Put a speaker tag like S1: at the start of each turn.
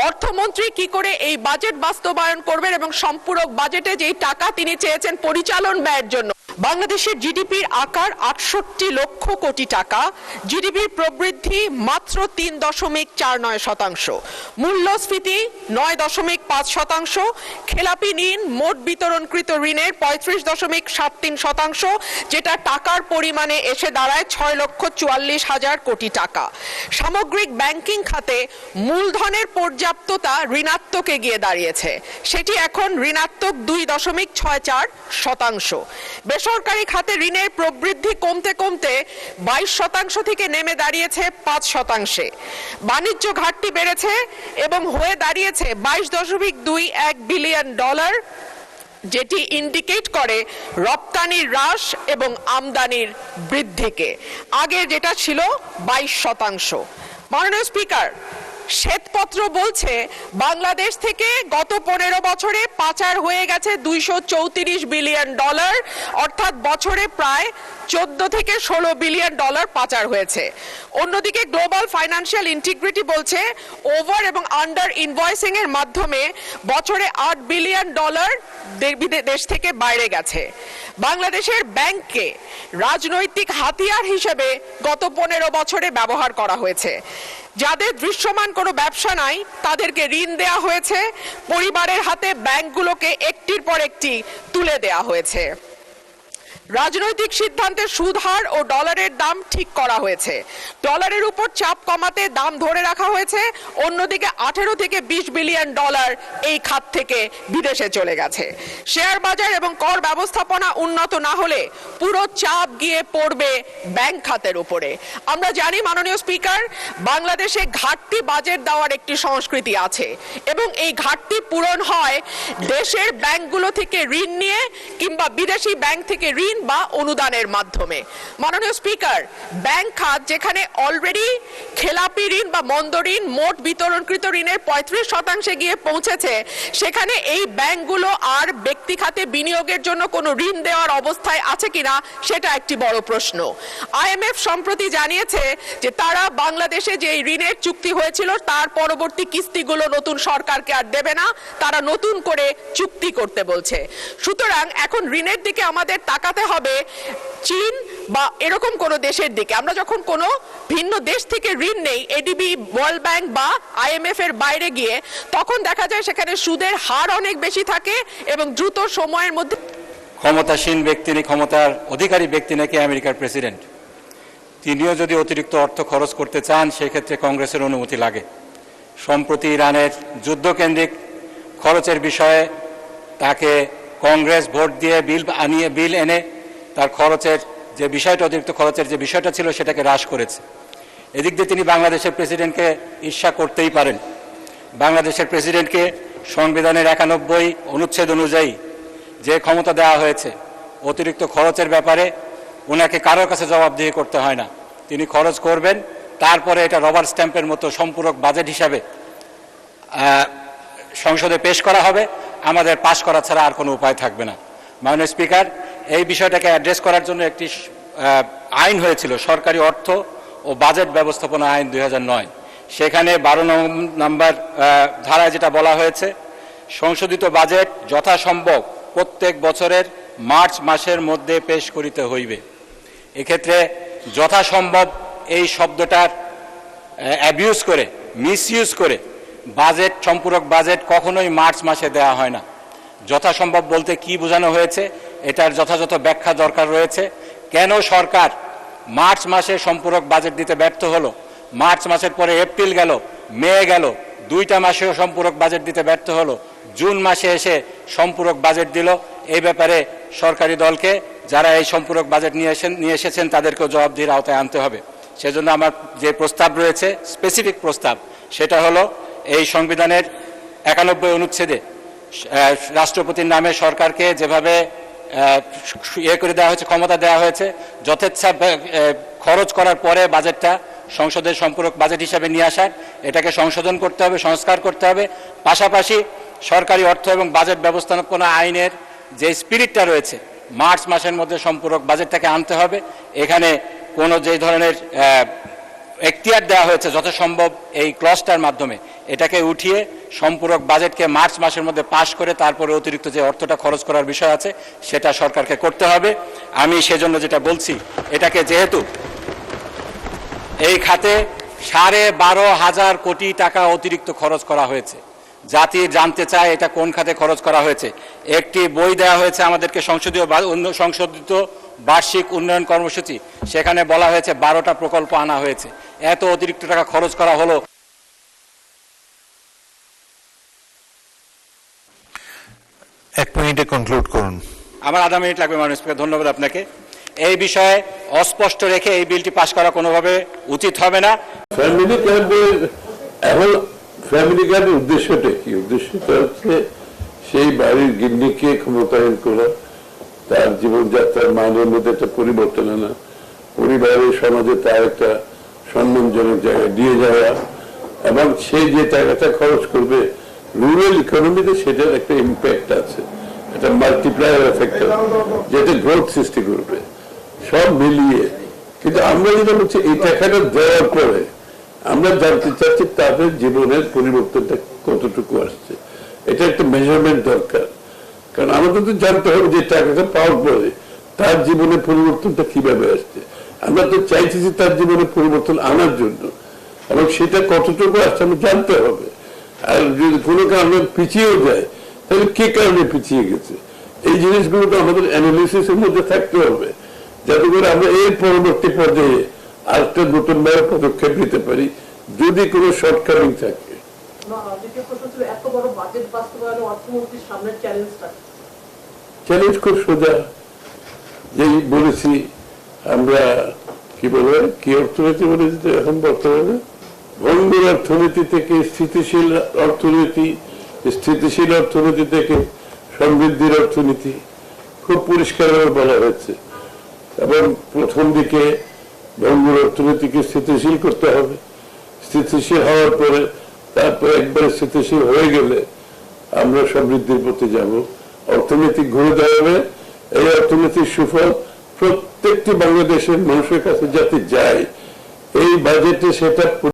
S1: অর্থমন্ত্রী কি করে এই বাজেট বাস্তবায়ন করবেন এবং সম্পূরক বাজেটে যেই টাকা তিনি চেয়েছেন পরিচালন ব্যয়ের জন্য। বাংলাদেশের জিডিপির আকার ৬৮ লক্ষ কোটি টাকা, জিডিপির প্রবৃদ্ধি মাত্র ৩.৪৯%, মূল্যস্ফীতি ৯.৫%, খেলাপি ঋণ মোট বিতরণকৃত ঋণের ৩৫.৭৩%, যেটা টাকার পরিমাণে এসে দাঁড়ায় ৬,৪৪,০০০ কোটি টাকা। সামগ্রিক ব্যাংকিং খাতে মূলধনের পর্যাপ্ততা ঋণাত্মকে গিয়ে দাঁড়িয়েছে, সেটি এখন ঋণাত্মক ২.৬৪%। বেসরকারি খাতে ঋণের প্রবৃদ্ধি কমতে কমতে ২২% থেকে নেমে দাঁড়িয়েছে ৫%। বাণিজ্য ঘাটতি বেড়েছে এবং হয়ে দাঁড়িয়েছে $২২.২১ বিলিয়ন, যেটি ইন্ডিকেট করে রপ্তানির হ্রাস এবং আমদানির বৃদ্ধিকে। আগে যেটা ছিল ২২%। মাননীয় স্পিকার, শ্বেতপত্র বলছে বাংলাদেশ থেকে গত ১৫ বছরে পাচার হয়ে গেছে $২৩৪ বিলিয়ন, অর্থাৎ বছরে প্রায় ১৪ থেকে ১৬ বিলিয়ন ডলার পাচার হয়েছে। অন্যদিকে গ্লোবাল ফাইন্যান্সিয়াল ইন্টিগ্রিটি বলছে ওভার এবং আন্ডার ইনভয়েসিং এর মাধ্যমে বছরে $৮ বিলিয়ন দেশ থেকে বাইরে গেছে। বাংলাদেশের ব্যাংককে রাজনৈতিক হাতিয়ার হিসেবে গত ১৫ বছরে ব্যবহার করা হয়েছে। যাদের দৃশ্যমান কোনো ব্যবসা নাই তাদেরকে ঋণ দেয়া হয়েছে, পরিবারের হাতে ব্যাংকগুলোকে একটির পর একটি তুলে দেয়া হয়েছে। রাজনৈতিক সিদ্ধান্তে সুদ হার ও ডলারের দাম ঠিক করা হয়েছে, ডলারের উপর চাপ কমাতে দাম ধরে রাখা হয়েছে। অন্যদিকে ১৮ থেকে ২০ বিলিয়ন ডলার এই খাত থেকে বিদেশে চলে গেছে। শেয়ার বাজার এবং কর ব্যবস্থাপনা উন্নত না হলে পুরো চাপ গিয়ে পড়বে ব্যাংক খাতের উপরে। আমরা জানি মাননীয় স্পিকার, বাংলাদেশে ঘাটতি বাজেট দেওয়ার একটি সংস্কৃতি আছে এবং এই ঘাটতি পূরণ হয় দেশের ব্যাংকগুলো থেকে ঋণ নিয়ে কিংবা বিদেশি ব্যাংক থেকে ঋণ বা অনুদানের মাধ্যমে। মাননীয় স্পিকার, ব্যাংক খাত যেখানে অলরেডি খেলাপি ঋণ বা মন্দ ঋণ মোট বিতরণকৃত ঋণের ৩৫% গিয়ে পৌঁছেছে, সেখানে এই ব্যাংকগুলো আর ব্যক্তি খাতে বিনিয়োগের জন্য কোনো ঋণ দেওয়ার অবস্থায় আছে কিনা সেটা একটি বড় প্রশ্ন। আইএমএফ সম্প্রতি জানিয়েছে যে তারা বাংলাদেশে যে ঋণের চুক্তি হয়েছিল তার পরবর্তী কিস্তিগুলো নতুন সরকারকে আর দেবে না, তারা নতুন করে চুক্তি করতে বলছে। সুতরাং এখন ঋণের দিকে আমাদের তাকাতে হবে চীন বা এরকম কোন দেশের দিকে। আমরা যখন কোনো ভিন্ন দেশ থেকে ঋণ নেই এডিবি, ওয়ার্ল্ড ব্যাংক বা আইএমএফ এর বাইরে গিয়ে, তখন দেখা যায় সেখানে সুদের হার অনেক বেশি থাকে এবং দ্রুত সময়ের মধ্যে
S2: ক্ষমতাসীন ব্যক্তি, ক্ষমতার অধিকারী ব্যক্তি নাকি আমেরিকার প্রেসিডেন্ট, তিনিও যদি অতিরিক্ত অর্থ খরচ করতে চান সেক্ষেত্রে কংগ্রেসের অনুমতি লাগে। সম্প্রতি ইরানের যুদ্ধকেন্দ্রিক খরচের বিষয়ে তাকে কংগ্রেস ভোট দিয়ে বিল এনে তার খরচের যে বিষয়টা, অতিরিক্ত খরচের যে বিষয়টা ছিল সেটাকে হ্রাস করেছে। এদিক দিয়ে তিনি বাংলাদেশের প্রেসিডেন্টকে ঈর্ষা করতেই পারেন। বাংলাদেশের প্রেসিডেন্টকে সংবিধানের ৯১ অনুচ্ছেদ অনুযায়ী যে ক্ষমতা দেওয়া হয়েছে, অতিরিক্ত খরচের ব্যাপারে ওনাকে কারোর কাছে জবাবদিহি করতে হয় না। তিনি খরচ করবেন, তারপরে এটা রবার স্ট্যাম্পের মতো সম্পূরক বাজেট হিসাবে সংসদে পেশ করা হবে। আমাদের পাশ করা ছাড়া আর কোনো উপায় থাকবে না। মাননীয় স্পিকার, এই বিষয়টাকে অ্যাড্রেস করার জন্য একটি আইন হয়েছিল, সরকারি অর্থ ও বাজেট ব্যবস্থাপনা আইন ২০০৯। সেখানে ১২ নম্বর ধারায় যেটা বলা হয়েছে, সংশোধিত বাজেট যথাসম্ভব প্রত্যেক বছরের মার্চ মাসের মধ্যে পেশ করিতে হইবে। এক্ষেত্রে যথাসম্ভব এই শব্দটার অ্যাবিউজ করে, মিসইউজ করে বাজেট, সম্পূরক বাজেট কখনোই মার্চ মাসে দেওয়া হয় না। যথাসম্ভব বলতে কি বোঝানো হয়েছে এটার যথাযথ ব্যাখ্যা দরকার রয়েছে। কেন সরকার মার্চ মাসে সম্পূরক বাজেট দিতে ব্যর্থ হলো? মার্চ মাসের পরে এপ্রিল গেল, মে গেল, 2টা মাসেও সম্পূরক বাজেট দিতে ব্যর্থ হলো, জুন মাসে এসে সম্পূরক বাজেট দিল। এই ব্যাপারে সরকারি দলকে, যারা এই সম্পূরক বাজেট নিয়ে এসেছেন তাদেরকেও জবাবদিহির আওতায় আনতে হবে। সেজন্য আমার যে প্রস্তাব রয়েছে, স্পেসিফিক প্রস্তাব, সেটা হলো এই সংবিধানের ৯১ অনুচ্ছেদে রাষ্ট্রপতির নামে সরকারকে যেভাবে করে দেওয়া হয়েছে, ক্ষমতা দেওয়া হয়েছে, যথেচ্ছা খরচ করার পরে বাজেটটা সংসদের সম্পূরক বাজেট হিসাবে নিয়ে আসার, এটাকে সংশোধন করতে হবে, সংস্কার করতে হবে। পাশাপাশি সরকারি অর্থ এবং বাজেট ব্যবস্থাপনা আইনের যে স্পিরিটটা রয়েছে, মার্চ মাসের মধ্যে সম্পূরক বাজেটটাকে আনতে হবে। এখানে কোনো যে ধরনের এখতিয়ার দেওয়া হয়েছে যত সম্ভব এই ক্লজটার মাধ্যমে এটাকে উঠিয়ে সম্পূরক বাজেটকে মার্চ মাসের মধ্যে পাশ করে তারপরে অতিরিক্ত যে অর্থটা খরচ করার বিষয় আছে সেটা সরকারকে করতে হবে। আমি সেজন্য যেটা বলছি, এটাকে যেহেতু এই খাতে 12,500 কোটি টাকা অতিরিক্ত খরচ করা হয়েছে, জাতি জানতে চায় এটা কোন খাতে খরচ করা হয়েছে। একটি বই দেওয়া হয়েছে আমাদেরকে সংশোধিত বার্ষিক উন্নয়ন কর্মসূচি, সেখানে বলা হয়েছে 12টা প্রকল্প আনা হয়েছে। এত অতিরিক্ত টাকা খরচ করা হলো।
S3: এক মিনিটে কনক্লুড করুন।
S2: আমার আধা মিনিট লাগবে মাননীয় স্পিকার, ধন্যবাদ আপনাকে। এই বিষয়ে অস্পষ্ট রেখে এই বিলটি পাশ করা কোনোভাবে উচিত হবে না।
S4: ফ্যামিলি কার্ডের এখন ফ্যামিলি কার্ডের উদ্দেশ্যটা কি? উদ্দেশ্যটা হচ্ছে সেই বাড়ির গিন্নিকে ক্ষমতায়ন করা, তার জীবনযাত্রার মানের মধ্যে একটা পরিবর্তন আনা, পরিবারের সমাজে তার একটা সম্মানজনক জায়গায় দিয়ে যাওয়া, এবং সে যে টাকাটা খরচ করবে রুরাল ইকোনমিতে সেটার একটা ইম্প্যাক্ট আছে, একটা মাল্টিপ্লায়ার এফেক্ট যেটা গ্রোথ সৃষ্টি করবে, সব মিলিয়ে। কিন্তু আমরা যেটা বলছি এই টাকাটা দেওয়ার পরে আমরা জানতে চাচ্ছি তাদের জীবনের পরিবর্তনটা কতটুকু আসছে। এটা একটা মেজারমেন্ট দরকার, কারণ আমাদের তো জানতে হবে যে টাকাটা পাওয়ার পরে তার জীবনের পরিবর্তনটা কিভাবে আসছে। আমরা তো চাইছি যে তার জীবনে পরিবর্তন আনার জন্য, এবং সেটা কতটুকু আসছে আমরা জানতে হবে। আর যদি কোনো কারণে পিছিয়েও যায় তাহলে কি কারণে পিছিয়ে গেছে, এই জিনিসগুলো তো আমাদের অ্যানালিসিসের মধ্যে থাকতে হবে, যাতে করে আমরা এর পরবর্তী পর্যায়ে আরেকটা নতুন ভাবে পদক্ষেপ নিতে পারি যদি কোনো শর্টকামিং থাকে। চ্যালেঞ্জ খুব সোজা, যেই বলেছি আমরা কি বলবো, কি অর্থনীতি বলেছি এখন বর্তমানে ভঙ্গুর অর্থনীতি থেকে স্থিতিশীল অর্থনীতি, স্থিতিশীল অর্থনীতি থেকে সমৃদ্ধির অর্থনীতি খুব পরিষ্কারভাবে বলা হয়েছে। এবং প্রথম দিকে ভঙ্গুর অর্থনীতিকে স্থিতিশীল করতে হবে, স্থিতিশীল হওয়ার পরে তারপর একবার স্থিতিশীল হয়ে গেলে আমরা সমৃদ্ধির পথে যাব, অর্থনীতি ঘুরে দাঁড়াবে। এই অর্থনীতির সুফল প্রত্যেকটি বাংলাদেশের মানুষের কাছে যাতে যায়, এই বাজেটে সেটা